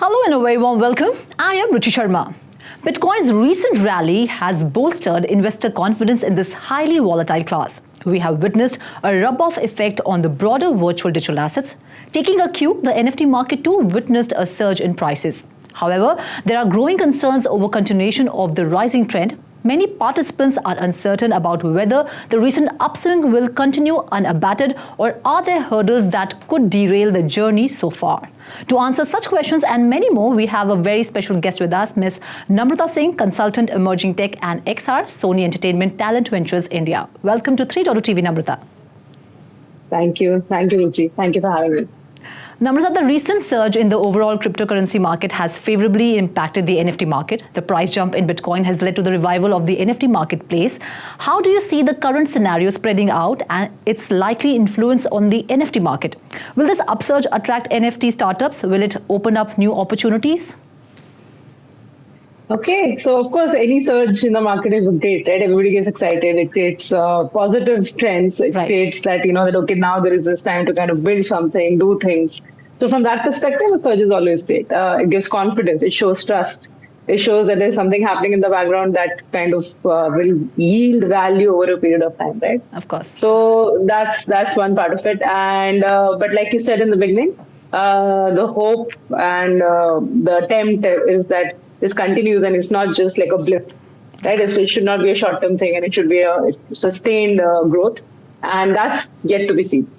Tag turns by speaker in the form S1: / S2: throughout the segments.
S1: Hello and a very warm welcome. I am Ruchi Sharma. Bitcoin's recent rally has bolstered investor confidence in this highly volatile class. We have witnessed a rub-off effect on the broader virtual digital assets. Taking a cue, the NFT market too witnessed a surge in prices. However, there are growing concerns over continuation of the rising trend. Many participants are uncertain about whether the recent upswing will continue unabated or are there hurdles that could derail the journey so far. To answer such questions and many more, we have a very special guest with us, Ms. Namrata Singh, Consultant Emerging Tech and XR, Sony Entertainment Talent Ventures India. Welcome to 3.2 TV, Namrata.
S2: Thank you. Thank you, Ruchi. Thank you for having me.
S1: Namrata, the recent surge in the overall cryptocurrency market has favorably impacted the NFT market. The price jump in Bitcoin has led to the revival of the NFT marketplace. How do you see the current scenario spreading out and its likely influence on the NFT market? Will this upsurge attract NFT startups? Will it open up new opportunities?
S2: Okay, so of course, any surge in the market is great, right? Everybody gets excited. It creates positive trends. It creates that, that, okay, now there is this time to kind of build something, do things. So from that perspective, a surge is always great. It gives confidence. It shows trust. It shows that there's something happening in the background that kind of will yield value over a period of time, right?
S1: Of course.
S2: So that's one part of it. And but like you said in the beginning, the hope and the attempt is that this continues and it's not just like a blip, right? It should not be a short-term thing and it should be a sustained growth. And that's yet to be seen.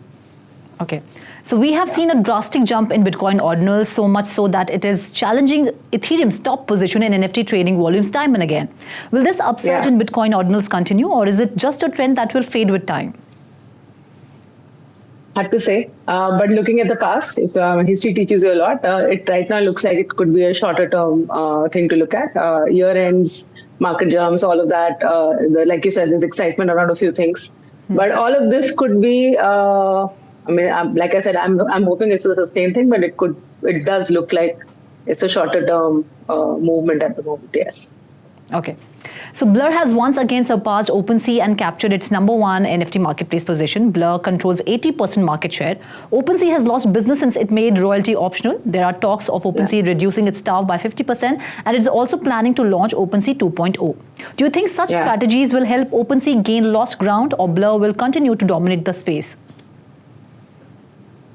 S1: Okay. So we have seen a drastic jump in Bitcoin ordinals, so much so that it is challenging Ethereum's top position in NFT trading volumes time and again. Will this upsurge in Bitcoin ordinals continue, or is it just a trend that will fade with time?
S2: Hard to say, but looking at the past, if history teaches you a lot, it right now looks like it could be a shorter term thing to look at. Year ends, market jumps, all of that. Like you said, there's excitement around a few things, but all of this could be. Like I said, I'm hoping it's a sustained thing, but it does look like it's a shorter term movement at the moment. Yes.
S1: Okay. So Blur has once again surpassed OpenSea and captured its #1 NFT marketplace position. Blur controls 80% market share. OpenSea has lost business since it made royalty optional. There are talks of OpenSea reducing its staff by 50%, and it is also planning to launch OpenSea 2.0. Do you think such strategies will help OpenSea gain lost ground, or Blur will continue to dominate the space?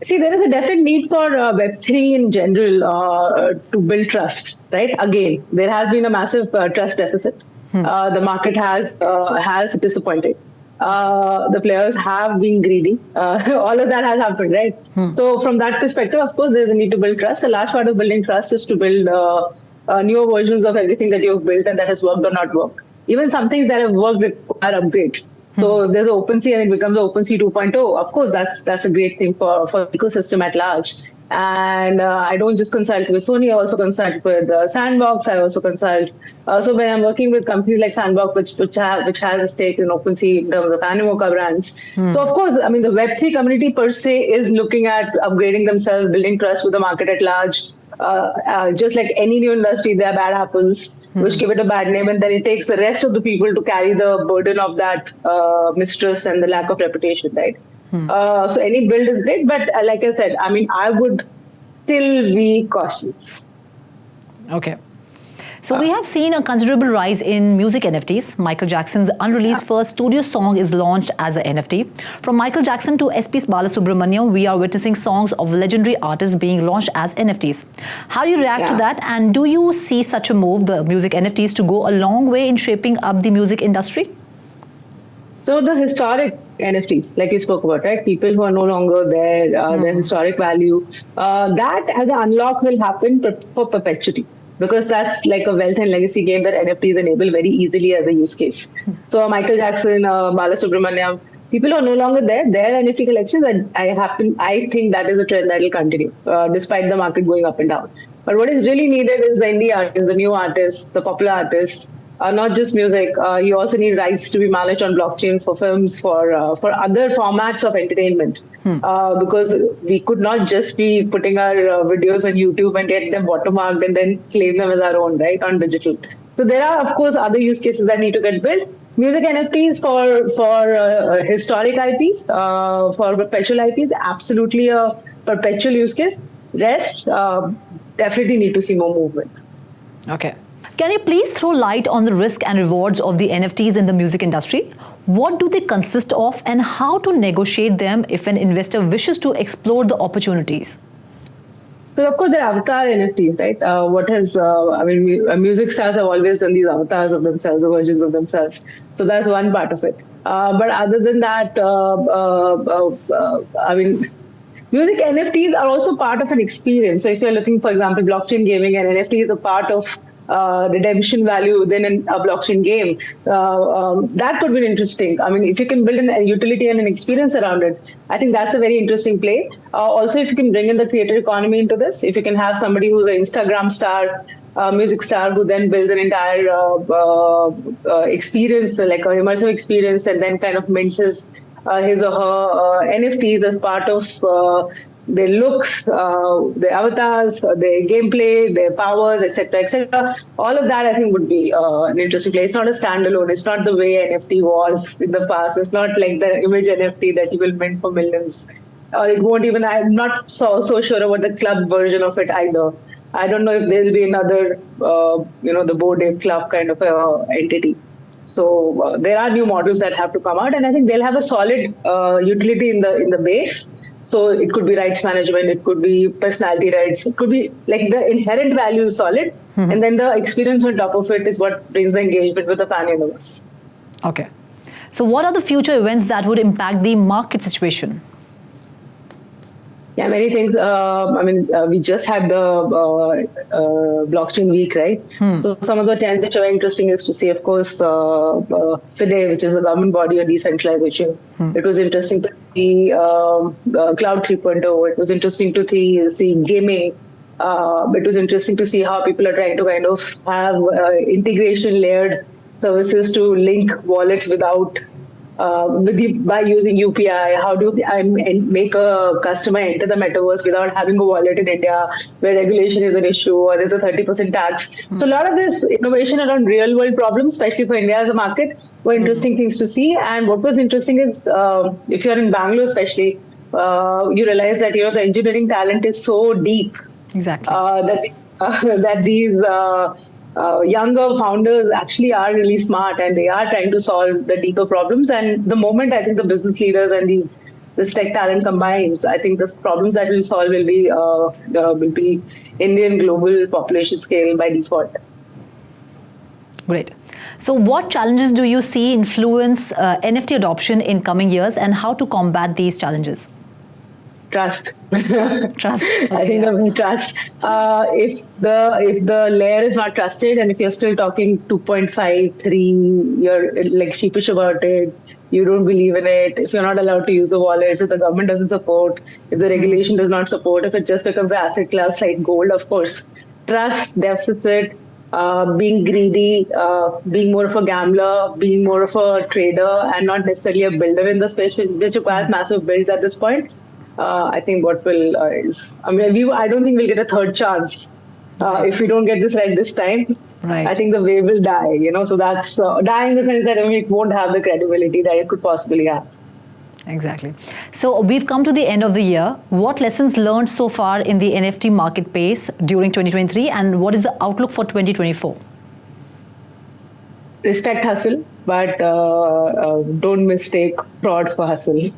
S2: See, there is a definite need for Web3 in general to build trust, right? Again, there has been a massive trust deficit. The market has disappointed. The players have been greedy. All of that has happened, right? So from that perspective, of course, there's a need to build trust. A large part of building trust is to build newer versions of everything that you've built and that has worked or not worked. Even some things that have worked require upgrades. So there's an OpenSea and it becomes an OpenSea 2.0. Of course, that's a great thing for the ecosystem at large. And I don't just consult with Sony, I also consult with Sandbox, I also consult. So when I'm working with companies like Sandbox, which has a stake in OpenSea in terms of Animoca brands. So of course, the Web3 community per se is looking at upgrading themselves, building trust with the market at large. Just like any new industry, there are bad apples which give it a bad name, and then it takes the rest of the people to carry the burden of that mistrust and the lack of reputation, right? So any build is great, but like I said, I would still be cautious.
S1: Okay. So we have seen a considerable rise in music NFTs. Michael Jackson's unreleased first studio song is launched as an NFT. From Michael Jackson to S.P. Balasubramaniam, we are witnessing songs of legendary artists being launched as NFTs. How do you react to that? And do you see such a move, the music NFTs, to go a long way in shaping up the music industry?
S2: So the historic NFTs, like you spoke about, right? People who are no longer there, their historic value, that as an unlock will happen for perpetuity. Because that's like a wealth and legacy game that NFTs enable very easily as a use case. So Michael Jackson, Balasubramaniam, people are no longer there. Their NFT collections, I think that is a trend that will continue, despite the market going up and down. But what is really needed is the indie artists, the new artists, the popular artists, not just music. You also need rights to be managed on blockchain for films, for other formats of entertainment. Because we could not just be putting our videos on YouTube and get them watermarked and then claim them as our own, right, on digital. So there are, of course, other use cases that need to get built. Music NFTs for historic IPs, for perpetual IPs, absolutely a perpetual use case. Rest, definitely need to see more movement.
S1: Okay. Can you please throw light on the risk and rewards of the NFTs in the music industry? What do they consist of and how to negotiate them if an investor wishes to explore the opportunities?
S2: So of course, there are avatar NFTs, right? Music stars have always done these avatars of themselves, the versions of themselves. So that's one part of it. But other than that, music NFTs are also part of an experience. So if you're looking, for example, blockchain gaming, and NFT is a part of redemption value within a blockchain game, that could be interesting. I mean, if you can build a utility and an experience around it, I think that's a very interesting play. Also, if you can bring in the creator economy into this, if you can have somebody who's an Instagram star, music star, who then builds an entire experience, like an immersive experience, and then kind of mints his or her NFTs as part of their looks, their avatars, their gameplay, their powers, etc., etc. All of that, I think, would be an interesting play. It's not a standalone. It's not the way NFT was in the past. It's not like the image NFT that you will mint for millions. It won't even. I'm not so sure about the club version of it either. I don't know if there'll be another, the Bored Ape Club kind of entity. So there are new models that have to come out, and I think they'll have a solid utility in the base. So it could be rights management, it could be personality rights, it could be like the inherent value is solid, and then the experience on top of it is what brings the engagement with the fan universe.
S1: Okay. So what are the future events that would impact the market situation?
S2: Yeah, many things. We just had the blockchain week, right? So some of the trends which are interesting is to see, of course, FIDE, which is a government body on decentralization. It was interesting to see Cloud 3.0. It was interesting to see gaming. It was interesting to see how people are trying to kind of have integration layered services to link wallets without by using UPI. How do I make a customer enter the metaverse without having a wallet in India, where regulation is an issue or there's a 30% tax? So a lot of this innovation around real world problems, especially for India as a market, were interesting things to see. And what was interesting is, if you're in Bangalore especially, you realize that the engineering talent is so deep.
S1: Exactly.
S2: That these younger founders actually are really smart, and they are trying to solve the deeper problems. And the moment I think the business leaders and this tech talent combines, I think the problems that we'll solve will be Indian global population scale by default.
S1: Great. So what challenges do you see influence NFT adoption in coming years, and how to combat these challenges?
S2: Trust.
S1: Trust. Okay,
S2: I think trust. If the layer is not trusted, and if you're still talking 2.5, 3, you're like sheepish about it, you don't believe in it, if you're not allowed to use the wallet, if the government doesn't support, if the regulation does not support, if it just becomes an asset class like gold, of course, trust deficit, being greedy, being more of a gambler, being more of a trader, and not necessarily a builder in the space, which requires massive builds at this point. I think what will I don't think we'll get a third chance if we don't get this right this time.
S1: Right.
S2: I think the wave will die. So that's die in the sense that it won't have the credibility that it could possibly have.
S1: Exactly. So we've come to the end of the year. What lessons learned so far in the NFT market space during 2023, and what is the outlook for 2024?
S2: Respect hustle, but don't mistake fraud for hustle.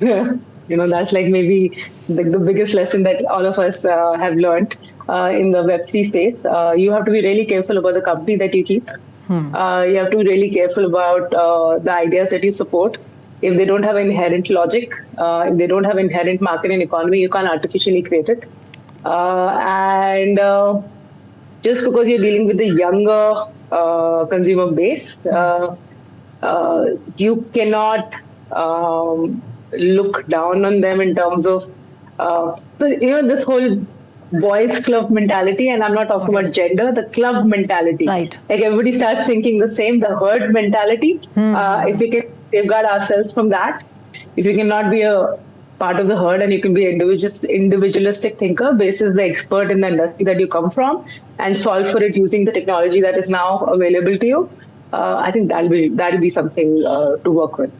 S2: That's like maybe the biggest lesson that all of us have learned in the Web3 space. You have to be really careful about the company that you keep. You have to be really careful about the ideas that you support. If they don't have inherent logic, if they don't have inherent market and economy, you can't artificially create it. And just because you're dealing with the younger consumer base, you cannot look down on them in terms of this whole boys club mentality, and I'm not talking about gender, the club mentality.
S1: Right.
S2: Like everybody starts thinking the same, the herd mentality. If we can safeguard ourselves from that, if you cannot be a part of the herd and you can be an individualistic thinker, basis the expert in the industry that you come from, and solve for it using the technology that is now available to you, I think that'll be something to work with.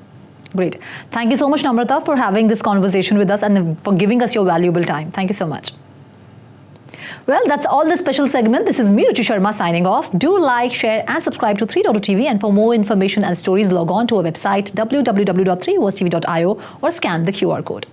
S1: Great. Thank you so much, Namrata, for having this conversation with us and for giving us your valuable time. Thank you so much. Well, that's all this special segment. This is me, Ruchi Sharma, signing off. Do like, share, and subscribe to 3.2 TV. And for more information and stories, log on to our website www.3hostTV.io or scan the QR code.